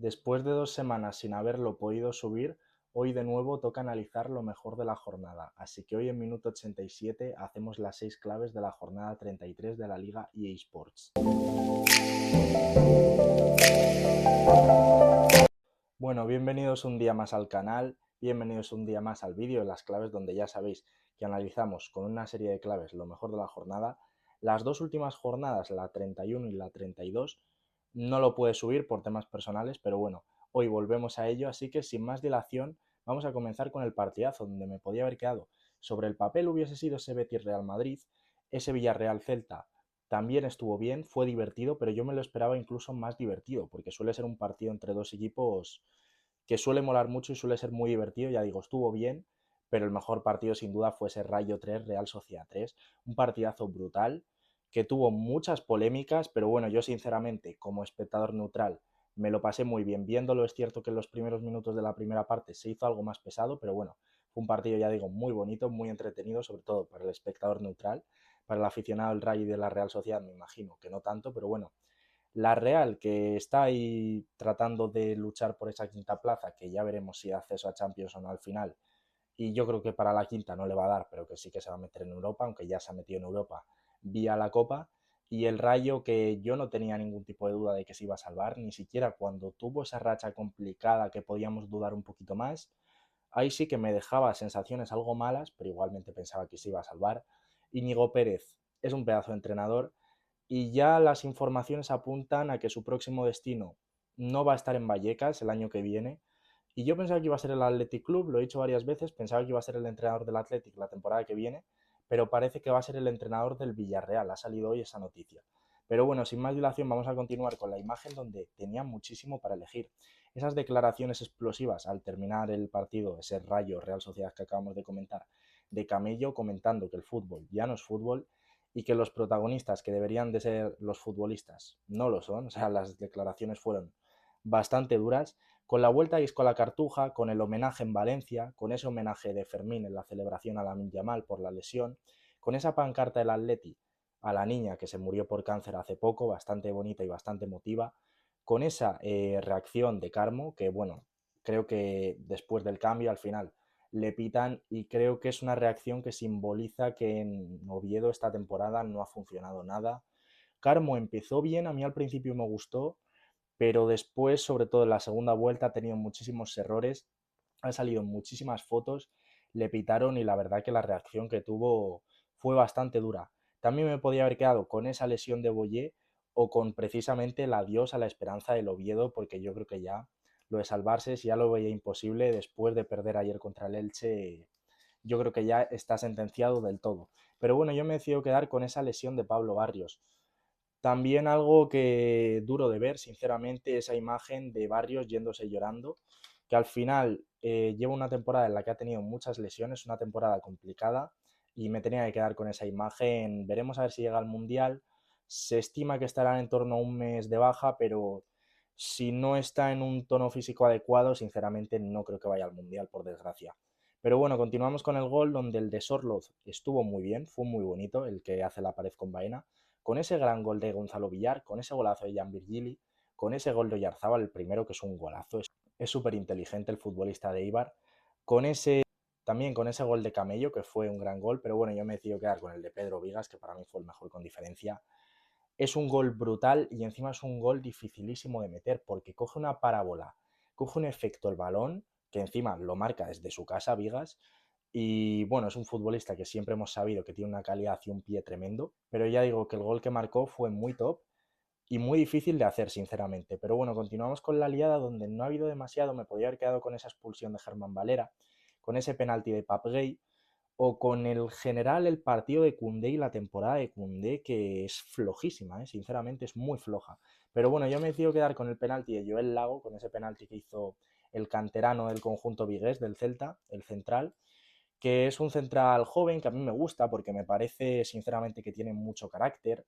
Después de 2 semanas sin haberlo podido subir, hoy de nuevo toca analizar lo mejor de la jornada. Así que hoy en minuto 87 hacemos las 6 claves de la jornada 33 de la Liga EA Sports. Bueno, bienvenidos un día más al canal, bienvenidos un día más al vídeo de las claves, donde ya sabéis que analizamos con una serie de claves lo mejor de la jornada. Las dos últimas jornadas, la 31 y la 32, no lo pude subir por temas personales, pero bueno, hoy volvemos a ello, así que sin más dilación vamos a comenzar con el partidazo, donde me podía haber quedado. Sobre el papel hubiese sido ese Betis Real Madrid, ese Villarreal Celta también estuvo bien, fue divertido, pero yo me lo esperaba incluso más divertido, porque suele ser un partido entre dos equipos que suele molar mucho y suele ser muy divertido. Ya digo, estuvo bien, pero el mejor partido sin duda fue ese Rayo 3, Real Sociedad 3, un partidazo brutal que tuvo muchas polémicas, pero bueno, yo sinceramente, como espectador neutral, me lo pasé muy bien viéndolo. Es cierto que en los primeros minutos de la primera parte se hizo algo más pesado, pero bueno, fue un partido, ya digo, muy bonito, muy entretenido, sobre todo para el espectador neutral. Para el aficionado del Rayo y de la Real Sociedad me imagino que no tanto, pero bueno, la Real, que está ahí tratando de luchar por esa quinta plaza, que ya veremos si da acceso a Champions o no al final, y yo creo que para la quinta no le va a dar, pero que sí que se va a meter en Europa, aunque ya se ha metido en Europa vía la Copa. Y el Rayo, que yo no tenía ningún tipo de duda de que se iba a salvar, ni siquiera cuando tuvo esa racha complicada que podíamos dudar un poquito más. Ahí sí que me dejaba sensaciones algo malas, pero igualmente pensaba que se iba a salvar. Íñigo Pérez es un pedazo de entrenador, y ya las informaciones apuntan a que su próximo destino no va a estar en Vallecas el año que viene. Y yo pensaba que iba a ser el Athletic Club, lo he dicho varias veces, pensaba que iba a ser el entrenador del Athletic la temporada que viene, pero parece que va a ser el entrenador del Villarreal, ha salido hoy esa noticia. Pero bueno, sin más dilación vamos a continuar con la imagen, donde tenía muchísimo para elegir. Esas declaraciones explosivas al terminar el partido, ese Rayo Real Sociedad que acabamos de comentar, de Camello comentando que el fútbol ya no es fútbol y que los protagonistas que deberían de ser los futbolistas no lo son. O sea, las declaraciones fueron bastante duras, con la vuelta a Isco a la Cartuja, con el homenaje en Valencia, con ese homenaje de Fermín en la celebración a Lamine Yamal por la lesión, con esa pancarta del Atleti a la niña que se murió por cáncer hace poco, bastante bonita y bastante emotiva, con esa reacción de Carmo, que bueno, creo que después del cambio al final le pitan, y creo que es una reacción que simboliza que en Oviedo esta temporada no ha funcionado nada. Carmo empezó bien, a mí al principio me gustó, pero después, sobre todo en la segunda vuelta, ha tenido muchísimos errores, han salido muchísimas fotos, le pitaron, y la verdad que la reacción que tuvo fue bastante dura. También me podía haber quedado con esa lesión de Boyé o con precisamente el adiós a la esperanza del Oviedo, porque yo creo que ya lo de salvarse, si ya lo veía imposible después de perder ayer contra el Elche, yo creo que ya está sentenciado del todo. Pero bueno, yo me decido quedar con esa lesión de Pablo Barrios. También algo que duro de ver, sinceramente, esa imagen de Barrios yéndose llorando, que al final lleva una temporada en la que ha tenido muchas lesiones, una temporada complicada, y me tenía que quedar con esa imagen. Veremos a ver si llega al Mundial. Se estima que estará en torno a un mes de baja, pero si no está en un tono físico adecuado, sinceramente no creo que vaya al Mundial, por desgracia. Pero bueno, continuamos con el gol, donde el de Sorloz estuvo muy bien, fue muy bonito, el que hace la pared con Baena, con ese gran gol de Gonzalo Villar, con ese golazo de Jan Virgili, con ese gol de Oyarzábal, el primero, que es un golazo, es súper inteligente el futbolista de Eibar, con ese, también con ese gol de Camello, que fue un gran gol, pero bueno, yo me decido quedar con el de Pedro Vigas, que para mí fue el mejor con diferencia. Es un gol brutal, y encima es un gol dificilísimo de meter, porque coge una parábola, coge un efecto el balón, que encima lo marca desde su casa Vigas, y bueno, es un futbolista que siempre hemos sabido que tiene una calidad y un pie tremendo, pero ya digo que el gol que marcó fue muy top y muy difícil de hacer, sinceramente. Pero bueno, continuamos con la liada, donde no ha habido demasiado. Me podría haber quedado con esa expulsión de Germán Valera, con ese penalti de Pape Gay, o con el general el partido de Koundé y la temporada de Koundé, que es flojísima, sinceramente es muy floja. Pero bueno, yo me decido quedar con el penalti de Joel Lago, con ese penalti que hizo el canterano del conjunto vigués del Celta, el central, que es un central joven que a mí me gusta porque me parece sinceramente que tiene mucho carácter,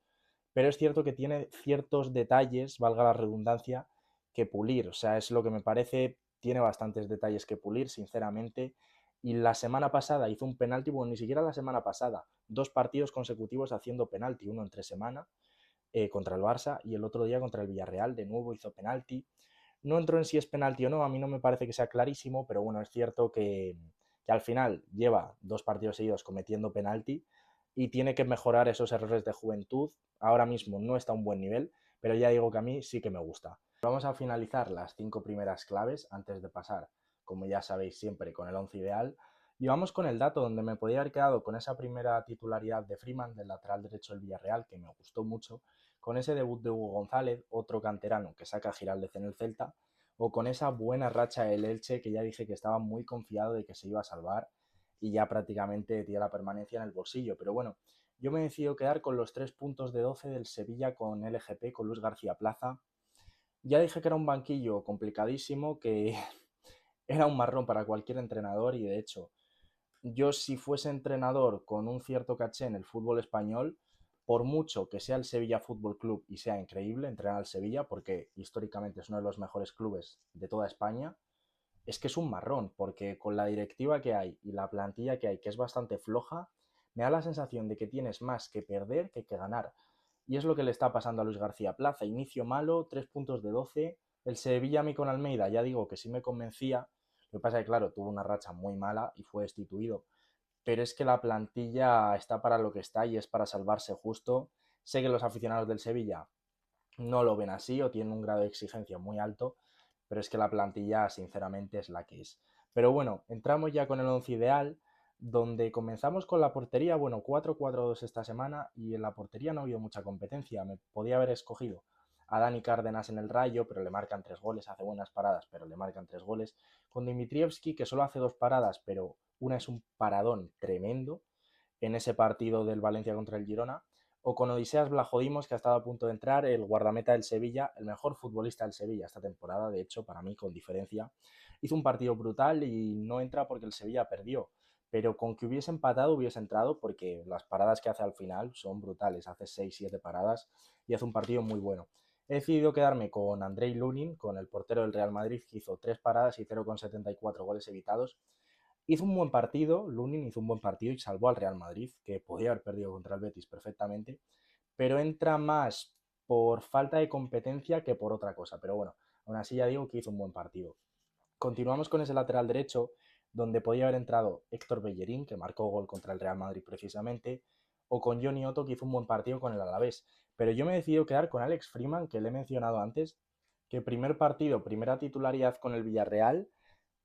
pero es cierto que tiene ciertos detalles, valga la redundancia, que pulir. O sea, es lo que me parece, tiene bastantes detalles que pulir, sinceramente. Y la semana pasada hizo un penalti, bueno, ni siquiera la semana pasada, 2 partidos consecutivos haciendo penalti, uno entre semana contra el Barça, y el otro día contra el Villarreal de nuevo hizo penalti. No entro en si es penalti o no, a mí no me parece que sea clarísimo, pero bueno, es cierto que al final lleva 2 partidos seguidos cometiendo penalti y tiene que mejorar esos errores de juventud. Ahora mismo no está a un buen nivel, pero ya digo que a mí sí que me gusta. Vamos a finalizar las 5 primeras claves antes de pasar, como ya sabéis siempre, con el 11 ideal. Y vamos con el dato donde me podía haber quedado con esa primera titularidad de Freeman, del lateral derecho del Villarreal, que me gustó mucho, con ese debut de Hugo González, otro canterano que saca a Giraldez en el Celta, o con esa buena racha del Elche, que ya dije que estaba muy confiado de que se iba a salvar y ya prácticamente tiene la permanencia en el bolsillo. Pero bueno, yo me decido quedar con los 3 puntos de 12 del Sevilla con LGP, con Luis García Plaza. Ya dije que era un banquillo complicadísimo, que era un marrón para cualquier entrenador y de hecho yo si fuese entrenador con un cierto caché en el fútbol español, por mucho que sea el Sevilla Fútbol Club y sea increíble entrenar al Sevilla, porque históricamente es uno de los mejores clubes de toda España, es que es un marrón, porque con la directiva que hay y la plantilla que hay, que es bastante floja, me da la sensación de que tienes más que perder que ganar. Y es lo que le está pasando a Luis García Plaza. Inicio malo, 3 puntos de 12. El Sevilla a mí con Almeida, ya digo que sí me convencía. Lo que pasa es que, claro, tuvo una racha muy mala y fue destituido. Pero es que la plantilla está para lo que está y es para salvarse justo. Sé que los aficionados del Sevilla no lo ven así o tienen un grado de exigencia muy alto, pero es que la plantilla sinceramente es la que es. Pero bueno, entramos ya con el 11 ideal, donde comenzamos con la portería, bueno, 4-4-2 esta semana y en la portería no ha habido mucha competencia. Me podía haber escogido a Dani Cárdenas en el Rayo, pero le marcan 3 goles, hace buenas paradas, pero le marcan 3 goles. Con Dimitrievski, que solo hace 2 paradas, pero una es un paradón tremendo en ese partido del Valencia contra el Girona, o con Odiseas Vlachodimos, que ha estado a punto de entrar, el guardameta del Sevilla, el mejor futbolista del Sevilla esta temporada, de hecho, para mí, con diferencia. Hizo un partido brutal y no entra porque el Sevilla perdió, pero con que hubiese empatado hubiese entrado porque las paradas que hace al final son brutales, hace 6-7 paradas y hace un partido muy bueno. He decidido quedarme con Andrei Lunin, con el portero del Real Madrid, que hizo 3 paradas y 0,74 goles evitados. Hizo un buen partido, Lunin hizo un buen partido y salvó al Real Madrid, que podía haber perdido contra el Betis perfectamente, pero entra más por falta de competencia que por otra cosa. Pero bueno, aún así ya digo que hizo un buen partido. Continuamos con ese lateral derecho, donde podía haber entrado Héctor Bellerín, que marcó gol contra el Real Madrid precisamente, o con Johnny Otto, que hizo un buen partido con el Alavés. Pero yo me he decidido quedar con Alex Freeman, que le he mencionado antes, que primer partido, primera titularidad con el Villarreal,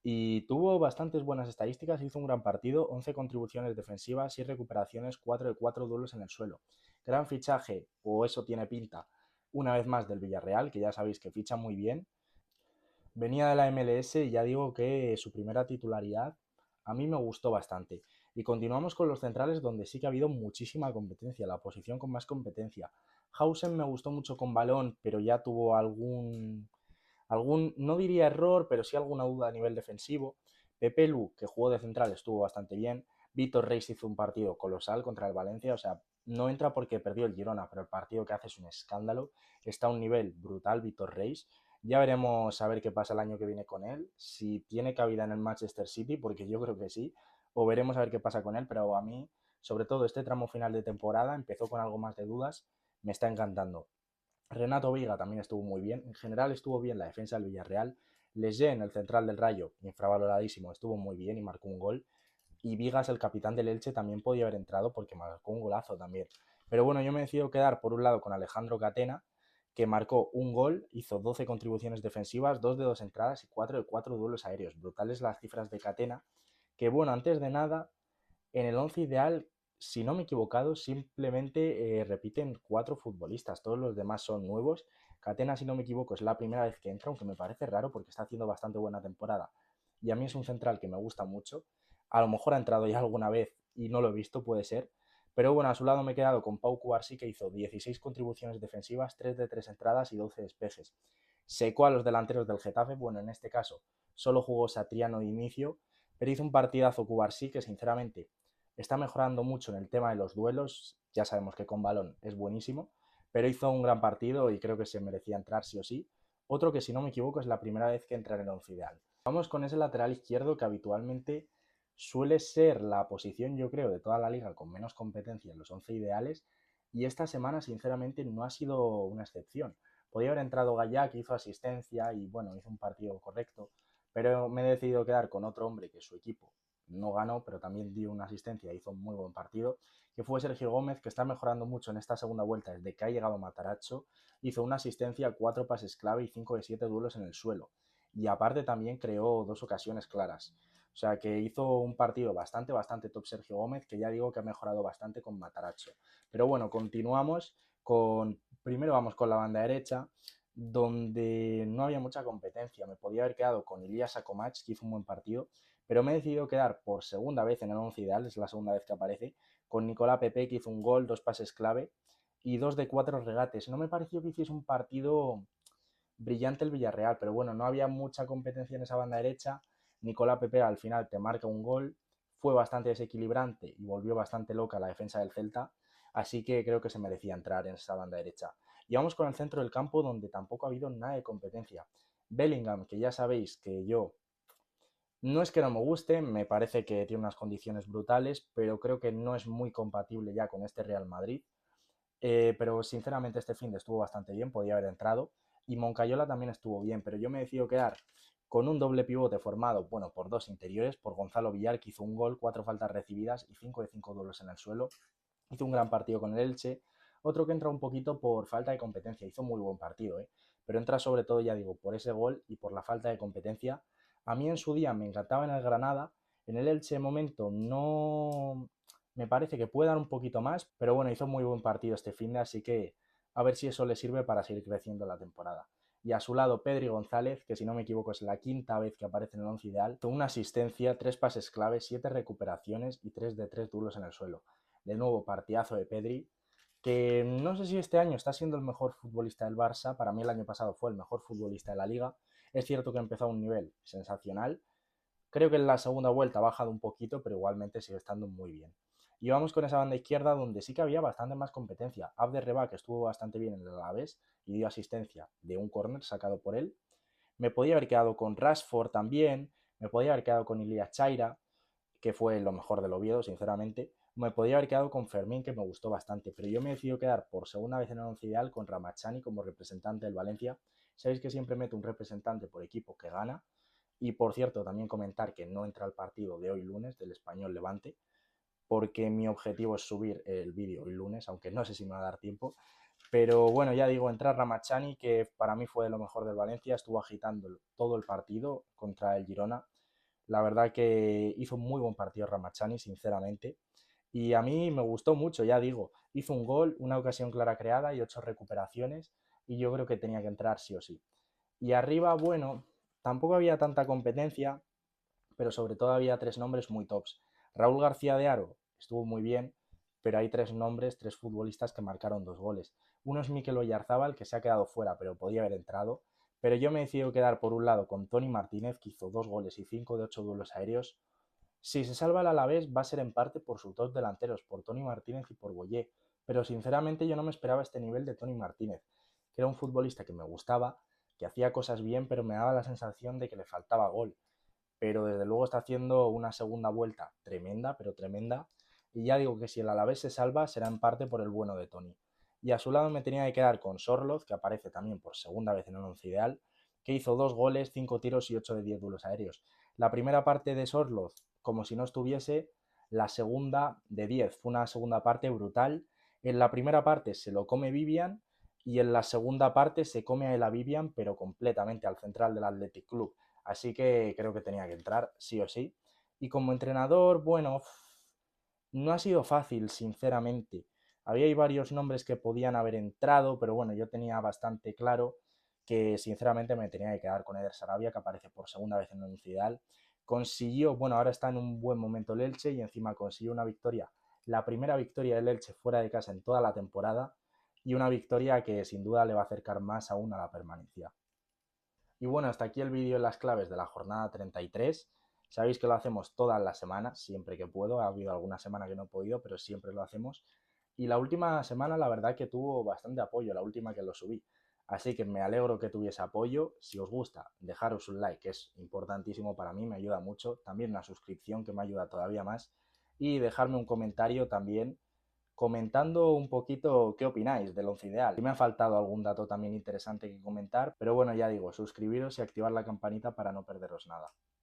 y tuvo bastantes buenas estadísticas, hizo un gran partido, 11 contribuciones defensivas, 6 recuperaciones, 4 de 4 duelos en el suelo. Gran fichaje, o eso tiene pinta, una vez más del Villarreal, que ya sabéis que ficha muy bien. Venía de la MLS y ya digo que su primera titularidad a mí me gustó bastante. Y continuamos con los centrales donde sí que ha habido muchísima competencia, la posición con más competencia. Hausen me gustó mucho con balón, pero ya tuvo algún, no diría error, pero sí alguna duda a nivel defensivo. Pepe Lu, que jugó de central, estuvo bastante bien. Víctor Reis hizo un partido colosal contra el Valencia, o sea, no entra porque perdió el Girona, pero el partido que hace es un escándalo. Está a un nivel brutal Víctor Reis. Ya veremos a ver qué pasa el año que viene con él, si tiene cabida en el Manchester City, porque yo creo que sí, o veremos a ver qué pasa con él, pero a mí, sobre todo este tramo final de temporada, empezó con algo más de dudas, me está encantando. Renato Veiga también estuvo muy bien. En general estuvo bien la defensa del Villarreal. Lejeune, el central del Rayo, infravaloradísimo, estuvo muy bien y marcó un gol. Y Vigas, el capitán del Elche, también podía haber entrado porque marcó un golazo también. Pero bueno, yo me decido quedar por un lado con Alejandro Catena, que marcó un gol, hizo 12 contribuciones defensivas, 2 de 2 entradas y 4 de 4 duelos aéreos. Brutales las cifras de Catena, que bueno, antes de nada, en el 11 ideal, si no me he equivocado, simplemente repiten 4 futbolistas. Todos los demás son nuevos. Catena, si no me equivoco, es la primera vez que entra, aunque me parece raro porque está haciendo bastante buena temporada. Y a mí es un central que me gusta mucho. A lo mejor ha entrado ya alguna vez y no lo he visto, puede ser. Pero bueno, a su lado me he quedado con Pau Cubarsí, que hizo 16 contribuciones defensivas, 3 de 3 entradas y 12 despejes. Secó a los delanteros del Getafe, bueno, en este caso solo jugó Satriano de inicio, pero hizo un partidazo Cubarsí que sinceramente está mejorando mucho en el tema de los duelos, ya sabemos que con balón es buenísimo, pero hizo un gran partido y creo que se merecía entrar sí o sí. Otro que si no me equivoco es la primera vez que entra en el once ideal. Vamos con ese lateral izquierdo que habitualmente suele ser la posición, yo creo, de toda la liga con menos competencia en los 11 ideales y esta semana sinceramente no ha sido una excepción. Podía haber entrado Gallá, que hizo asistencia y bueno, hizo un partido correcto, pero me he decidido quedar con otro hombre que su equipo no ganó, pero también dio una asistencia y hizo un muy buen partido, que fue Sergio Gómez, que está mejorando mucho en esta segunda vuelta desde que ha llegado Matarazzo. Hizo una asistencia, 4 pases clave y 5 de 7 duelos en el suelo. Y aparte también creó 2 ocasiones claras. O sea que hizo un partido bastante top Sergio Gómez, que ya digo que ha mejorado bastante con Matarazzo. Pero bueno, continuamos con... Primero vamos con la banda derecha, donde no había mucha competencia. Me podía haber quedado con Ilya Sakomac, que hizo un buen partido, pero me he decidido quedar por segunda vez en el once ideal, es la segunda vez que aparece, con Nicolás Pepe, que hizo un gol, 2 pases clave y 2 de 4 regates. No me pareció que hiciese un partido brillante el Villarreal, pero bueno, no había mucha competencia en esa banda derecha. Nicolás Pepe al final te marca un gol, fue bastante desequilibrante y volvió bastante loca la defensa del Celta, así que creo que se merecía entrar en esa banda derecha. Y vamos con el centro del campo, donde tampoco ha habido nada de competencia. Bellingham, que ya sabéis que yo no es que no me guste, me parece que tiene unas condiciones brutales, pero creo que no es muy compatible ya con este Real Madrid. Pero sinceramente este fin de estuvo bastante bien, podía haber entrado. Y Moncayola también estuvo bien, pero yo me decido quedar con un doble pivote formado, bueno, por 2 interiores, por Gonzalo Villar, que hizo un gol, 4 faltas recibidas y 5 de 5 duelos en el suelo. Hizo un gran partido con el Elche. Otro que entra un poquito por falta de competencia, hizo muy buen partido, ¿eh? Pero entra sobre todo, ya digo, por ese gol y por la falta de competencia. A mí en su día me encantaba en el Granada, en el Elche de momento no, me parece que puede dar un poquito más, pero bueno, hizo muy buen partido este fin de, así que a ver si eso le sirve para seguir creciendo la temporada. Y a su lado Pedri González, que si no me equivoco es la quinta vez que aparece en el once ideal, tuvo una asistencia, 3 pases clave, 7 recuperaciones y 3 de 3 duelos en el suelo. De nuevo, partidazo de Pedri, que no sé si este año está siendo el mejor futbolista del Barça, para mí el año pasado fue el mejor futbolista de la liga. Es cierto que empezó a un nivel sensacional, creo que en la segunda vuelta ha bajado un poquito, pero igualmente sigue estando muy bien. Y vamos con esa banda izquierda donde sí que había bastante más competencia. Abder Reba, que estuvo bastante bien en el Alavés y dio asistencia de un córner sacado por él. Me podía haber quedado con Rashford también, me podía haber quedado con Ilias Chaira, que fue lo mejor del Oviedo, sinceramente. Me podía haber quedado con Fermín, que me gustó bastante, pero yo me he decidido quedar por segunda vez en el once ideal con Ramachani como representante del Valencia. Sabéis que siempre meto un representante por equipo que gana. Y por cierto, también comentar que no entra al partido de hoy lunes del Español Levante, porque mi objetivo es subir el vídeo hoy lunes, aunque no sé si me va a dar tiempo. Pero bueno, ya digo, entra Ramachani, que para mí fue lo mejor del Valencia, estuvo agitando todo el partido contra el Girona. La verdad que hizo un muy buen partido Ramachani, sinceramente. Y a mí me gustó mucho, ya digo, hizo un gol, una ocasión clara creada y 8 recuperaciones, y yo creo que tenía que entrar sí o sí. Y arriba, bueno, tampoco había tanta competencia, pero sobre todo había 3 nombres muy tops. Raúl García de Aro estuvo muy bien, pero hay 3 nombres, 3 futbolistas que marcaron 2 goles. Uno es Mikel Oyarzábal, que se ha quedado fuera, pero podía haber entrado. Pero yo me he decidido quedar por un lado con Tony Martínez, que hizo 2 goles y 5 de 8 duelos aéreos. Si se salva el Alavés va a ser en parte por sus 2 delanteros, por Tony Martínez y por Boyé. Pero sinceramente yo no me esperaba este nivel de Tony Martínez, que era un futbolista que me gustaba, que hacía cosas bien, pero me daba la sensación de que le faltaba gol. Pero desde luego está haciendo una segunda vuelta tremenda, pero tremenda. Y ya digo que si el Alavés se salva será en parte por el bueno de Tony. Y a su lado me tenía que quedar con Sorloz, que aparece también por segunda vez en el once ideal, que hizo 2 goles, 5 tiros y 8 de 10 duelos aéreos. La primera parte de Sorloz, como si no estuviese, la segunda de 10. Fue una segunda parte brutal. En la primera parte se lo come Vivian y en la segunda parte se come a él a Vivian, pero completamente al central del Athletic Club. Así que creo que tenía que entrar, sí o sí. Y como entrenador, bueno, no ha sido fácil, sinceramente. Había varios nombres que podían haber entrado, pero bueno, yo tenía bastante claro que sinceramente me tenía que quedar con Eder Sarabia, que aparece por segunda vez en el once ideal. Consiguió, bueno, ahora está en un buen momento el Elche y encima consiguió una victoria, la primera victoria del Elche fuera de casa en toda la temporada y una victoria que sin duda le va a acercar más aún a la permanencia. Y bueno, hasta aquí el vídeo en las claves de la jornada 33. Sabéis que lo hacemos todas las semanas, siempre que puedo. Ha habido alguna semana que no he podido, pero siempre lo hacemos. Y la última semana, la verdad que tuvo bastante apoyo, la última que lo subí. Así que me alegro que tuviese apoyo. Si os gusta, dejaros un like, que es importantísimo para mí, me ayuda mucho. También una suscripción, que me ayuda todavía más. Y dejarme un comentario también comentando un poquito qué opináis del once ideal. Y me ha faltado algún dato también interesante que comentar, pero bueno, ya digo, suscribiros y activar la campanita para no perderos nada.